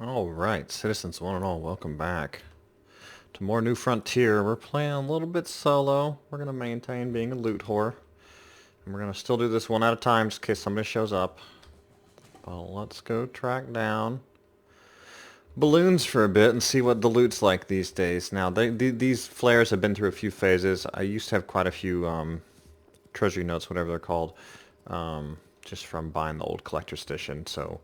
Alright, citizens one and all, welcome back to more New Frontier. We're playing a little bit solo. We're going to maintain being a loot whore. And we're going to still do this one at a time just in case somebody shows up. But let's go track down balloons for a bit and see what the loot's like these days. Now, these flares have been through a few phases. I used to have quite a few treasury notes, whatever they're called, just from buying the old collector's edition. So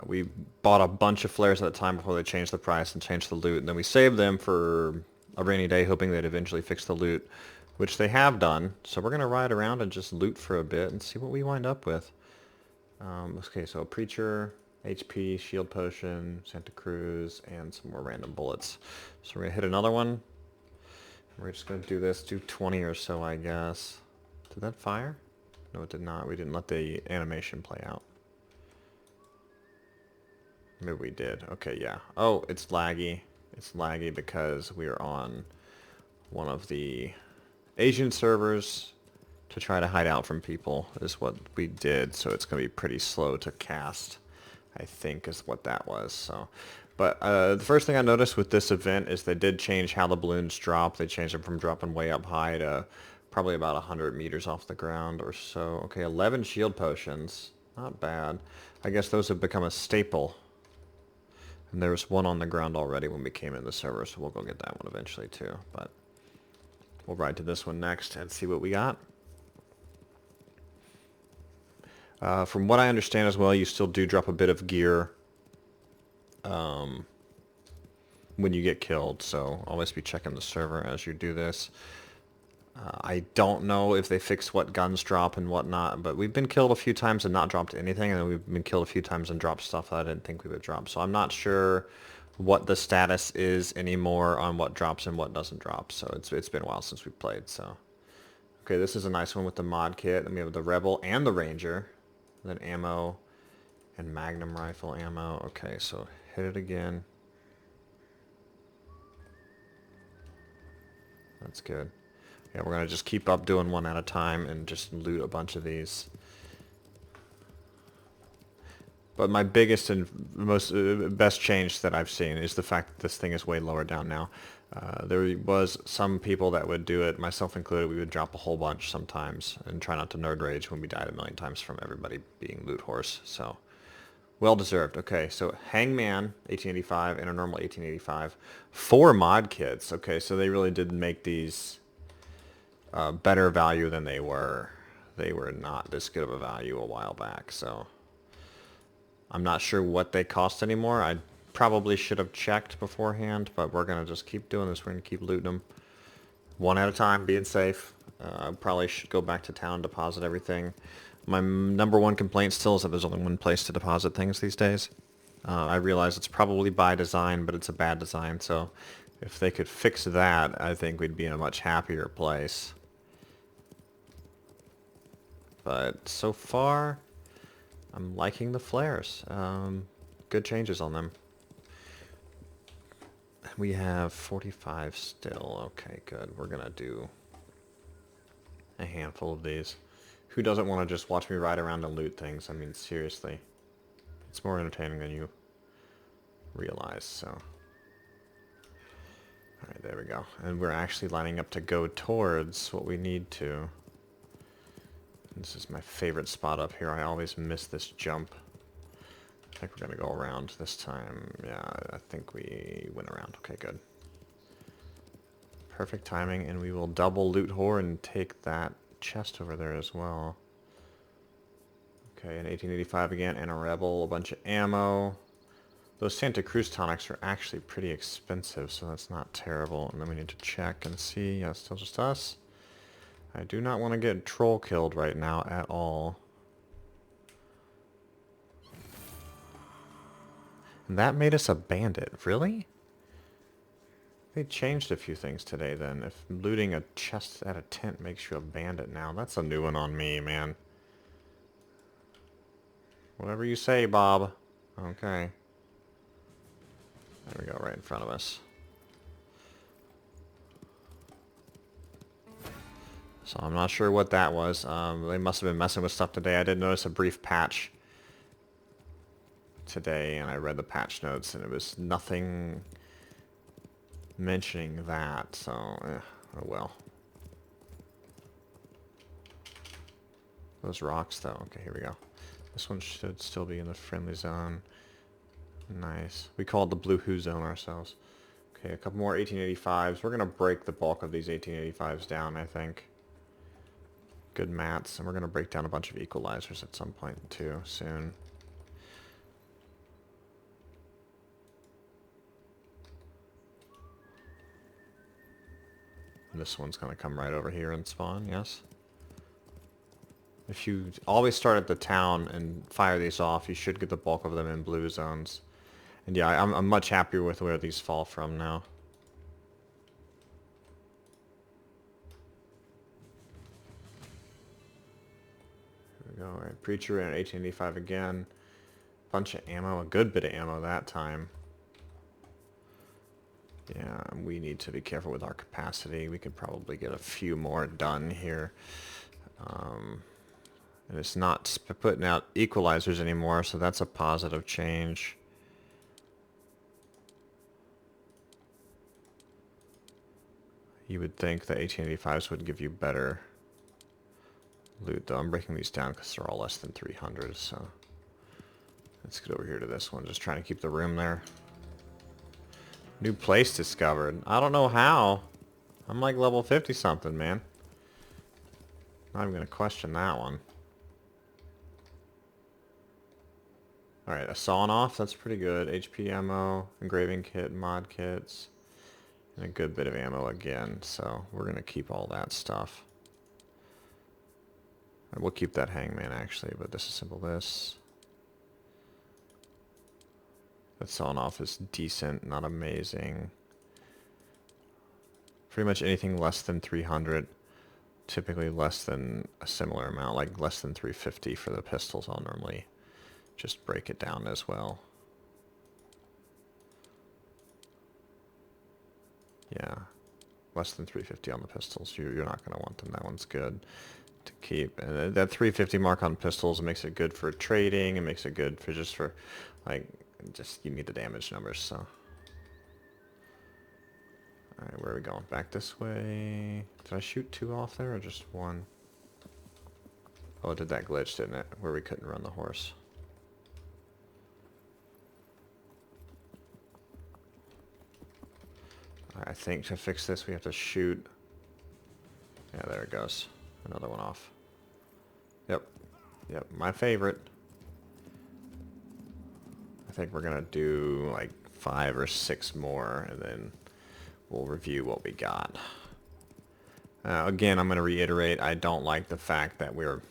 we bought a bunch of flares at the time before they changed the price and changed the loot, and then we saved them for a rainy day, hoping they'd eventually fix the loot, which they have done. So we're going to ride around and just loot for a bit and see what we wind up with. Okay, so Preacher, HP, Shield Potion, Santa Cruz, and some more random bullets. So we're going to hit another one. We're just going to do this, do 20 or so, I guess. Did that fire? No, it did not. We didn't let the animation play out. Maybe we did. Okay, yeah. Oh, it's laggy. It's laggy because we're on one of the Asian servers to try to hide out from people is what we did. So it's going to be pretty slow to cast, I think, is what that was. So, but the first thing I noticed with this event is they did change how the balloons drop. They changed them from dropping way up high to probably about 100 meters off the ground or so. Okay, 11 shield potions. Not bad. I guess those have become a staple. And there was one on the ground already when we came in the server, so we'll go get that one eventually too. But we'll ride to this one next and see what we got. From what I understand as well, you still do drop a bit of gear when you get killed, so always be checking the server as you do this. I don't know if they fix what guns drop and whatnot, but we've been killed a few times and not dropped anything, and then we've been killed a few times and dropped stuff that I didn't think we would drop. So I'm not sure what the status is anymore on what drops and what doesn't drop. So it's been a while since we played. So okay, this is a nice one with the mod kit. Then we have the Rebel and the Ranger, then ammo and Magnum rifle ammo. Okay, so hit it again. That's good. Yeah, we're going to just keep up doing one at a time and just loot a bunch of these. But my biggest and most best change that I've seen is the fact that this thing is way lower down now. There was some people that would do it, myself included. We would drop a whole bunch sometimes and try not to nerd rage when we died a million times from everybody being loot horse. So, well deserved. Okay, so Hangman 1885 and a normal 1885. 4 mod kits. Okay, so they really did make these better value than they were. They were not this good of a value a while back, so I'm not sure what they cost anymore. I probably should have checked beforehand, but we're going to just keep doing this. We're going to keep looting them one at a time, being safe. I probably should go back to town, deposit everything. My number one complaint still is that there's only one place to deposit things these days. I realize it's probably by design, but it's a bad design, so if they could fix that, I think we'd be in a much happier place. But so far, I'm liking the flares. Good changes on them. We have 45 still. Okay, good. We're going to do a handful of these. Who doesn't want to just watch me ride around and loot things? I mean, seriously. It's more entertaining than you realize, so. Alright, there we go. And we're actually lining up to go towards what we need to. This is my favorite spot up here. I always miss this jump. I think we're going to go around this time. Yeah, I think we went around. Okay, good. Perfect timing, and we will double loot whore and take that chest over there as well. Okay, an 1885 again, and a Rebel, a bunch of ammo. Those Santa Cruz tonics are actually pretty expensive, so that's not terrible. And then we need to check and see. Yeah, it's still just us. I do not want to get troll killed right now at all. And that made us a bandit. Really? They changed a few things today then. If looting a chest at a tent makes you a bandit now, that's a new one on me, man. Whatever you say, Bob. Okay. There we go, right in front of us. So I'm not sure what that was. They must have been messing with stuff today. I did notice a brief patch today, and I read the patch notes, and it was nothing mentioning that, so, oh well. Those rocks, though. Okay, here we go. This one should still be in the friendly zone. Nice. We call it the Blue Who Zone ourselves. Okay, a couple more 1885s. We're going to break the bulk of these 1885s down, I think. Good mats, and we're going to break down a bunch of equalizers at some point, too, soon. And this one's going to come right over here and spawn, yes? If you always start at the town and fire these off, you should get the bulk of them in blue zones. And yeah, I'm much happier with where these fall from now. Here we go. All right, Preacher and 1885 again. Bunch of ammo, a good bit of ammo that time. Yeah, we need to be careful with our capacity. We could probably get a few more done here. And it's not putting out equalizers anymore, so that's a positive change. You would think the 1885s would give you better loot, though. I'm breaking these down because they're all less than 300, so let's get over here to this one. Just trying to keep the room there. New place discovered. I don't know how. I'm like level 50 something, man. Not even going to question that one. Alright, a sawn off, that's pretty good. HP ammo, engraving kit, mod kits, and a good bit of ammo again. So we're going to keep all that stuff. And we'll keep that hangman actually, but disassemble this. That sawn off is decent, not amazing. Pretty much anything less than 300, typically less than a similar amount, like less than 350 for the pistols I'll normally just break it down as well. Yeah, less than 350 on the pistols. You're not going to want them. That one's good to keep. And that 350 mark on pistols makes it good for trading. It makes it good for just for, like, just you need the damage numbers. So, all right, where are we going? Back this way. Did I shoot two off there or just one? Oh, it did that glitch, didn't it? Where we couldn't run the horse. I think to fix this we have to shoot. Yeah, there it goes. Another one off. Yep. Yep, my favorite. I think we're gonna do like 5 or 6 more and then we'll review what we got. Again, I'm gonna reiterate, I don't like the fact that we're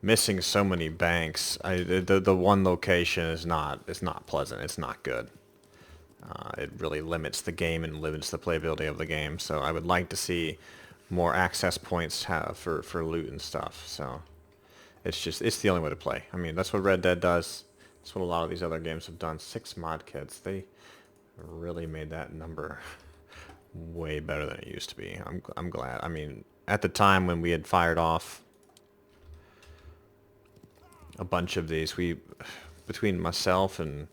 missing so many banks. The one location is not pleasant. It's not good. It really limits the game and limits the playability of the game. So I would like to see more access points for loot and stuff. So it's the only way to play. I mean, that's what Red Dead does. That's what a lot of these other games have done. 6 mod kits. They really made that number way better than it used to be. I'm glad. I mean, at the time when we had fired off a bunch of these, between myself and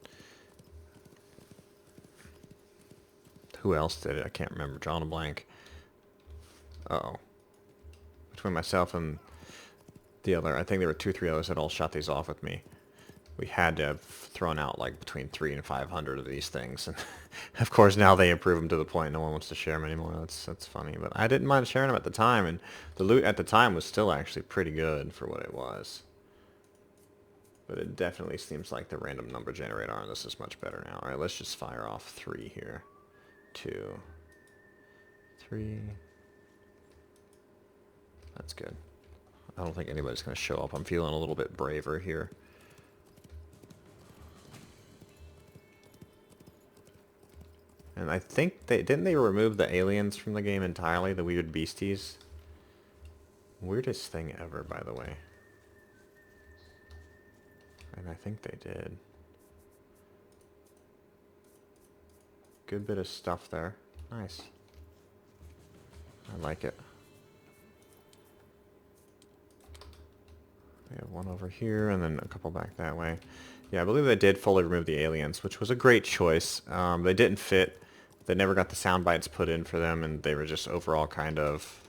who else did it? I can't remember. John Blank. Uh-oh. Between myself and the other, I think there were 2 or 3 others that all shot these off with me. We had to have thrown out like between 300 and 500 of these things. And of course now they improve them to the point no one wants to share them anymore. That's funny. But I didn't mind sharing them at the time, and the loot at the time was still actually pretty good for what it was. But it definitely seems like the random number generator on this is much better now. Alright, let's just fire off 3 here. 2, 3. That's good. I don't think anybody's going to show up. I'm feeling a little bit braver here. And I think didn't they remove the aliens from the game entirely, the weird beasties? Weirdest thing ever, by the way. And I think they did. Good bit of stuff there. Nice. I like it. We have one over here and then a couple back that way. Yeah, I believe they did fully remove the aliens, which was a great choice. They didn't fit. They never got the sound bites put in for them, and they were just overall kind of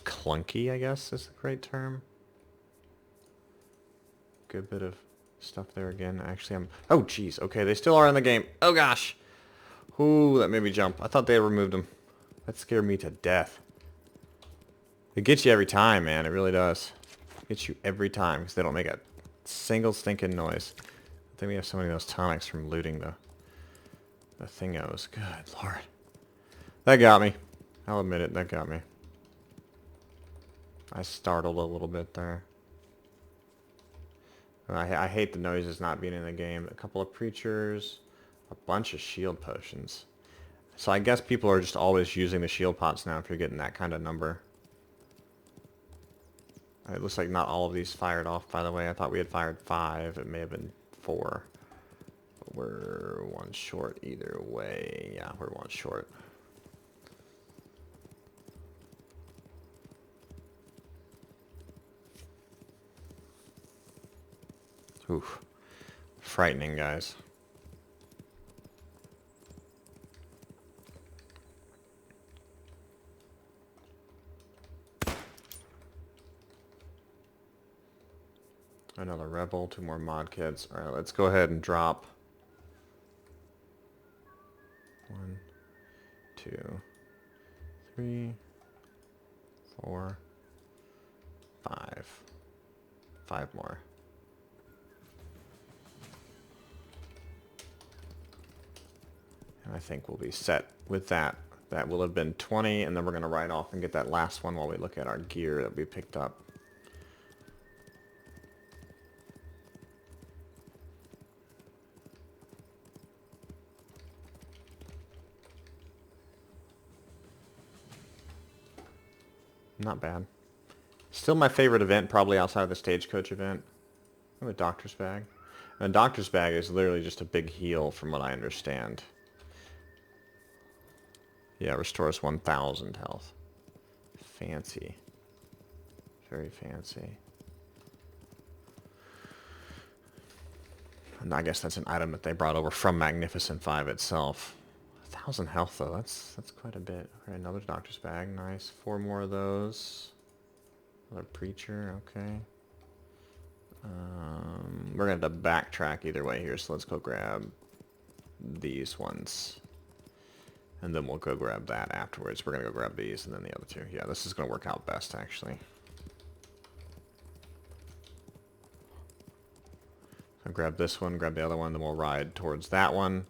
clunky, I guess is the great term. Good bit of stuff there again. Actually, oh, jeez. Okay, they still are in the game. Oh, gosh. Ooh, that made me jump. I thought they had removed them. That scared me to death. It gets you every time, man. It really does. It gets you every time because they don't make a single stinking noise. I think we have so many of those tonics from looting the thingos. Good lord. That got me. I'll admit it. That got me. I startled a little bit there. I hate the noises not being in the game. A couple of preachers. A bunch of shield potions. So I guess people are just always using the shield pots now if you're getting that kind of number. It looks like not all of these fired off, by the way. I thought we had fired 5. It may have been 4. But we're 1 short either way. Yeah, we're 1 short. Oof. Frightening, guys. Another rebel, 2 more mod kits. Alright, let's go ahead and drop 1, 2, 3, 4, 5. 5 more. And I think we'll be set with that. That will have been 20, and then we're going to ride off and get that last one while we look at our gear that we picked up. Not bad. Still my favorite event, probably outside of the Stagecoach event. Oh, a doctor's bag. And a doctor's bag is literally just a big heal from what I understand. Yeah, restores 1,000 health. Fancy. Very fancy. And I guess that's an item that they brought over from Magnificent 5 itself. 1,000 health though, that's quite a bit. Okay, another doctor's bag, nice. 4 more of those. Another preacher, okay. We're gonna have to backtrack either way here, so let's go grab these ones. And then we'll go grab that afterwards. We're gonna go grab these and then the other 2. Yeah, this is gonna work out best actually. I'll grab this one, grab the other one, then we'll ride towards that one.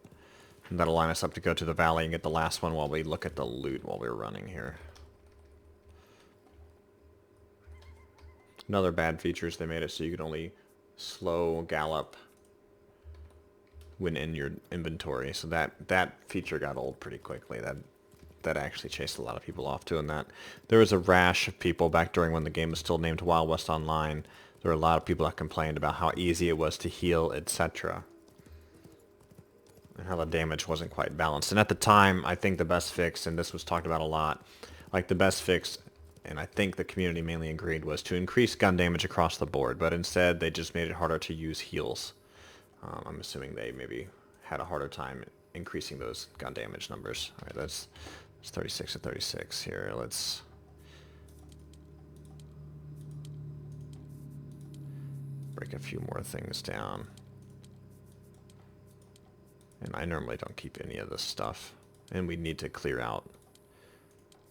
And that'll line us up to go to the valley and get the last one while we look at the loot while we're running here. Another bad feature is they made it so you could only slow gallop when in your inventory. So that feature got old pretty quickly. That actually chased a lot of people off doing that. There was a rash of people back during when the game was still named Wild West Online. There were a lot of people that complained about how easy it was to heal, etc. And how the damage wasn't quite balanced. And at the time, I think the best fix, and this was talked about a lot, like the best fix, and I think the community mainly agreed, was to increase gun damage across the board. But instead, they just made it harder to use heals. I'm assuming they maybe had a harder time increasing those gun damage numbers. All right, that's 36 to 36 here. Let's break a few more things down. And I normally don't keep any of this stuff. And we need to clear out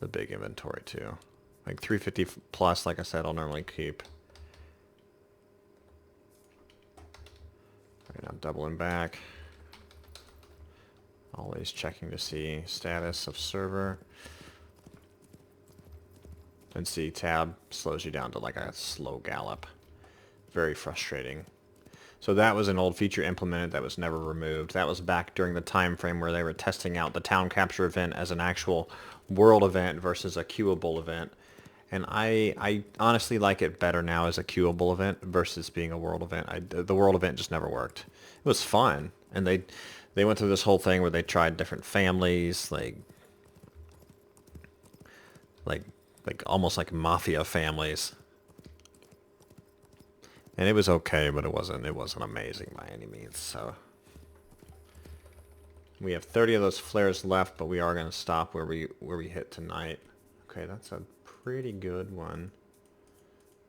the big inventory too. Like 350 plus, like I said, I'll normally keep. Alright, now doubling back. Always checking to see status of server. And see, tab slows you down to like a slow gallop. Very frustrating. So that was an old feature implemented that was never removed. That was back during the time frame where they were testing out the town capture event as an actual world event versus a queuable event. And I honestly like it better now as a queuable event versus being a world event. The world event just never worked. It was fun, and they went through this whole thing where they tried different families, like almost like mafia families. And it was okay, but it wasn't amazing by any means. So we have 30 of those flares left, but we are going to stop where we hit tonight. Okay, that's a pretty good one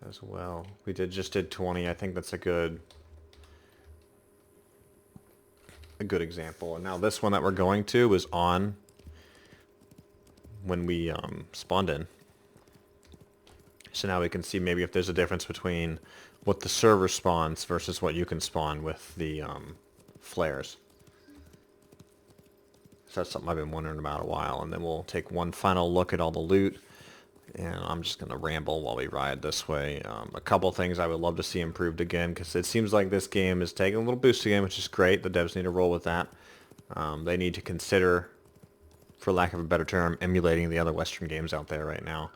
as well. We just did 20. I think that's a good example. And now this one that we're going to was on when we spawned in. So now we can see maybe if there's a difference between what the server spawns versus what you can spawn with the flares. So that's something I've been wondering about a while. And then we'll take one final look at all the loot. And I'm just going to ramble while we ride this way. A couple things I would love to see improved again, because it seems like this game is taking a little boost again, which is great. The devs need to roll with that. They need to consider, for lack of a better term, emulating the other Western games out there right now.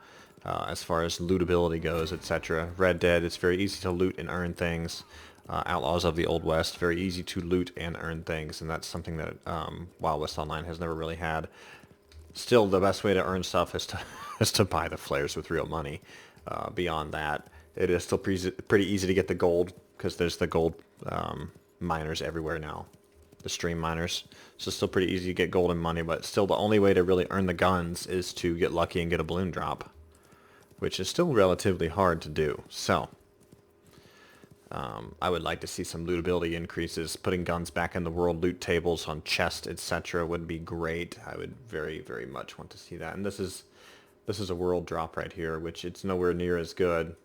As far as lootability goes, etc. Red Dead, it's very easy to loot and earn things. Outlaws of the Old West, very easy to loot and earn things, and that's something that Wild West Online has never really had. Still, the best way to earn stuff is to is to buy the flares with real money. Beyond that, it is still pretty easy to get the gold, because there's the gold miners everywhere now, the stream miners. So it's still pretty easy to get gold and money, but still the only way to really earn the guns is to get lucky and get a balloon drop, which is still relatively hard to do. So I would like to see some lootability increases. Putting guns back in the world loot tables on chest, etc. would be great. I would very, very much want to see that. And this is a world drop right here, which it's nowhere near as good.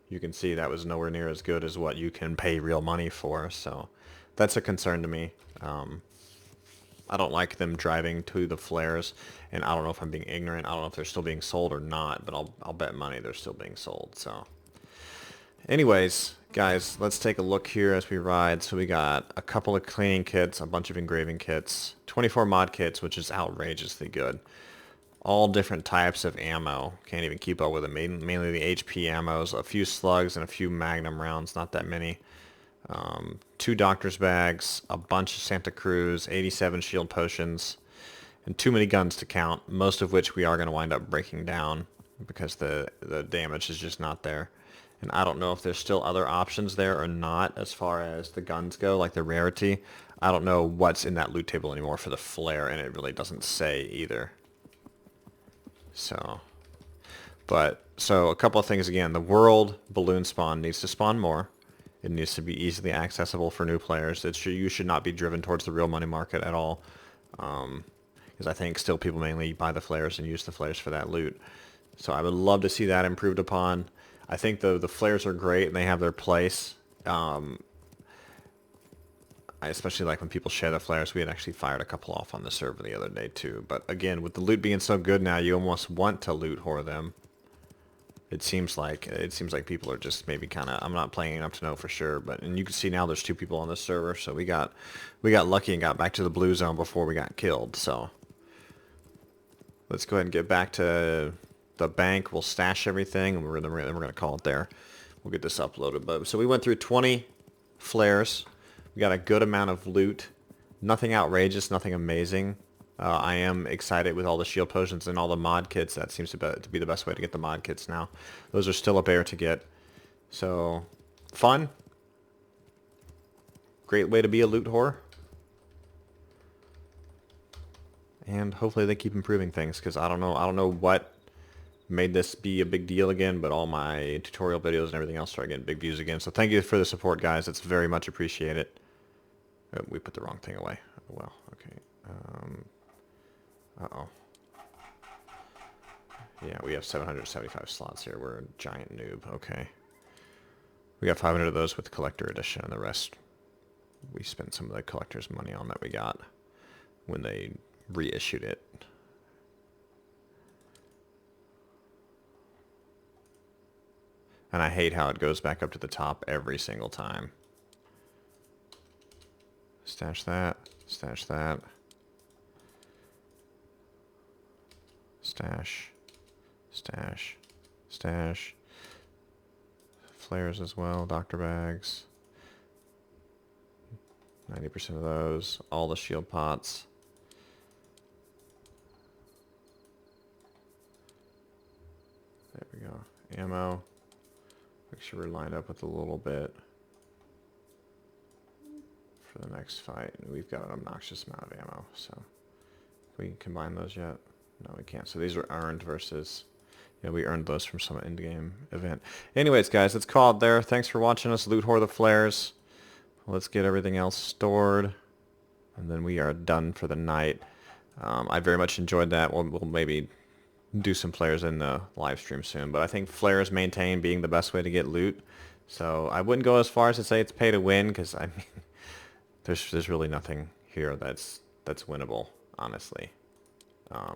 You can see that was nowhere near as good as what you can pay real money for. So that's a concern to me. I don't like them driving to the flares, and I don't know if I'm being ignorant. I don't know if they're still being sold or not, but I'll bet money they're still being sold. So anyways, guys, let's take a look here as we ride. So we got a couple of cleaning kits, a bunch of engraving kits, 24 mod kits, which is outrageously good. All different types of ammo. Can't even keep up with it. Mainly the HP ammos, a few slugs and a few magnum rounds, not that many. 2 doctor's bags, a bunch of Santa Cruz, 87 shield potions, and too many guns to count, most of which we are going to wind up breaking down because the damage is just not there. And I don't know if there's still other options there or not as far as the guns go, like the rarity. I don't know what's in that loot table anymore for the flare, and it really doesn't say either. So a couple of things again. The world balloon spawn needs to spawn more. It needs to be easily accessible for new players. You should not be driven towards the real money market at all. Because I think still people mainly buy the flares and use the flares for that loot. So I would love to see that improved upon. I think the flares are great and they have their place. I especially like when people share the flares. We had actually fired a couple off on the server the other day too. But again, with the loot being so good now, you almost want to loot whore them. It seems like people are just maybe kind of, I'm not playing enough to know for sure, and you can see now there's 2 people on this server, so we got lucky and got back to the blue zone before we got killed. So let's go ahead and get back to the bank. We'll stash everything, and we're gonna call it there. We'll get this uploaded. But so we went through 20 flares. We got a good amount of loot. Nothing outrageous, nothing amazing. I am excited with all the shield potions and all the mod kits. That seems to be the best way to get the mod kits now. Those are still a bear to get. So, fun. Great way to be a loot whore. And hopefully they keep improving things, because I don't know what made this be a big deal again, but all my tutorial videos and everything else started getting big views again. So thank you for the support, guys. It's very much appreciated. Oh, we put the wrong thing away. Oh, well, okay. Uh-oh. Yeah, we have 775 slots here. We're a giant noob. Okay. We got 500 of those with the collector edition, and the rest we spent some of the collector's money on that we got when they reissued it. And I hate how it goes back up to the top every single time. Stash that. Stash that. Stash. Stash. Stash. Flares as well. Doctor bags. 90% of those. All the shield pots. There we go. Ammo. Make sure we're lined up with a little bit. for the next fight. We've got an obnoxious amount of ammo, so we can combine those yet? No, we can't. So these are earned versus, yeah, we earned those from some in-game event. Anyways, guys, let's call it there. Thanks for watching us loot whore the flares. Let's get everything else stored, and then we are done for the night. I very much enjoyed that. We'll maybe do some flares in the live stream soon, but I think flares maintain being the best way to get loot. So I wouldn't go as far as to say it's pay to win, because I mean, there's really nothing here that's winnable, honestly. I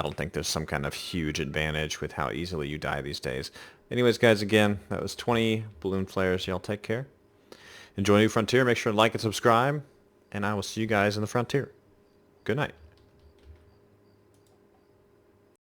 don't think there's some kind of huge advantage with how easily you die these days. Anyways, guys, again, that was 20 balloon flares. Y'all take care. Enjoy New Frontier. Make sure to like and subscribe, and I will see you guys in the Frontier. Good night.